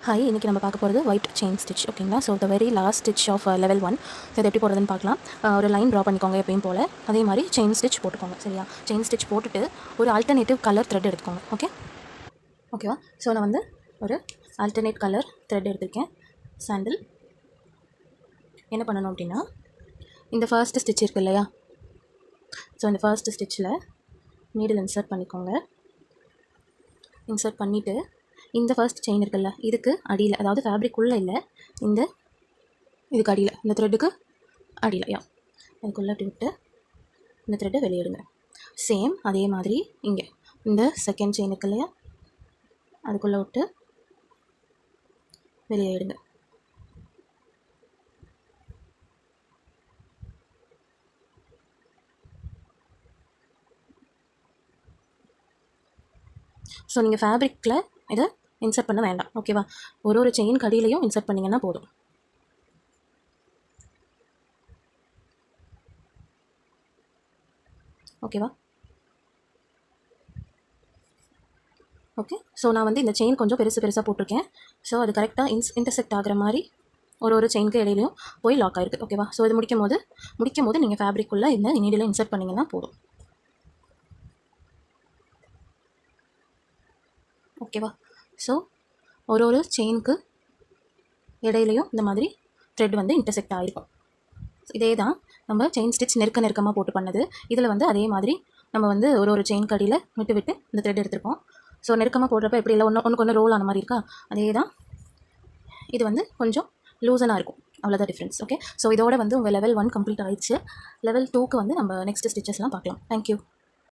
Hi, இன்றைக்கி நம்ம பார்க்க போகிறது ஒயிட் செயின் ஸ்டிச். ஓகேங்களா? So the very last stitch of level 1. So இது எப்படி போடுறதுன்னு பார்க்கலாம். ஒரு லைன் ட்ரா பண்ணிக்கோங்க எப்பயும் போல். அதே மாதிரி செயின் ஸ்டிச் போட்டுக்கோங்க. சரியா? செயின் ஸ்டிச் போட்டுட்டு ஒரு ஆல்டர்னேட்டிவ் கலர் த்ரெட் எடுத்துக்கோங்க. ஓகேவா? ஸோ நான் வந்து ஒரு ஆல்டர்னேட் கலர் த்ரெட் எடுத்திருக்கேன். சாண்டில். என்ன பண்ணணும் அப்படின்னா, இந்த ஃபர்ஸ்ட் ஸ்டிச் இருக்குது இல்லையா? ஸோ இந்த ஃபர்ஸ்ட் ஸ்டிச்சில் நீடில் இன்சர்ட் பண்ணிக்கோங்க. இன்சர்ட் பண்ணிவிட்டு இந்த ஃபர்ஸ்ட் செயின் இருக்குல்ல, இதுக்கு அடியில், அதாவது ஃபேப்ரிக் உள்ளே இல்லை, இதுக்கு அடியில், இந்த த்ரெட்டுக்கு அடியில் அதுக்குள்ளே அப்படி விட்டு இந்த த்ரெட்டை வெளியிடுங்க. சேம் அதே மாதிரி இங்கே இந்த செகண்ட் செயின் இருக்கு இல்லையா, அதுக்குள்ளே விட்டு வெளியிடுங்க. ஸோ நீங்கள் ஃபேப்ரிக்கில் இதை இன்சர்ட் பண்ண வேண்டாம். ஓகேவா? ஒரு செயின் கடியிலையும் இன்சர்ட் பண்ணிங்கன்னா போதும். ஓகேவா? ஓகே. ஸோ நான் வந்து இந்த செயின் கொஞ்சம் பெருசாக போட்டிருக்கேன். ஸோ அது கரெக்டாக இன்டர்செக்ட் ஆகிற மாதிரி ஒரு செயினுக்கு இடையிலையும் போய் லாக் ஆகிருக்கு. ஓகேவா? ஸோ இது முடிக்கும் போது நீங்கள் ஃபேப்ரிக்குள்ளே இந்த நீடில் இன்சர்ட் பண்ணிங்கன்னா போதும். ஓகேவா? ஸோ ஒரு செயினுக்கு இடையிலையும் இந்த மாதிரி த்ரெட் வந்து இன்டர்செக்ட் ஆகிருக்கும். இதே தான் நம்ம செயின் ஸ்டிச் நெருக்கமாக போட்டு பண்ணது. இதில் வந்து அதே மாதிரி நம்ம வந்து ஒரு செயின் கடியில் விட்டு இந்த த்ரெட் எடுத்திருக்கோம். ஸோ நெருக்கமாக போடுறப்ப எப்படி இல்லை ஒன்று ரோல் ஆன மாதிரி இருக்கா, அதே தான் இது வந்து கொஞ்சம் லூசனாக இருக்கும். அவ்வளோதான் டிஃப்ரென்ஸ். ஓகே. ஸோ இதோட வந்து உங்கள் லெவல் 1 கம்ப்ளீட் ஆயிடுச்சு. லெவல் 2க்கு வந்து நம்ம நெக்ஸ்ட் ஸ்டிச்சஸ்லாம் பார்க்கலாம். தேங்க்யூ.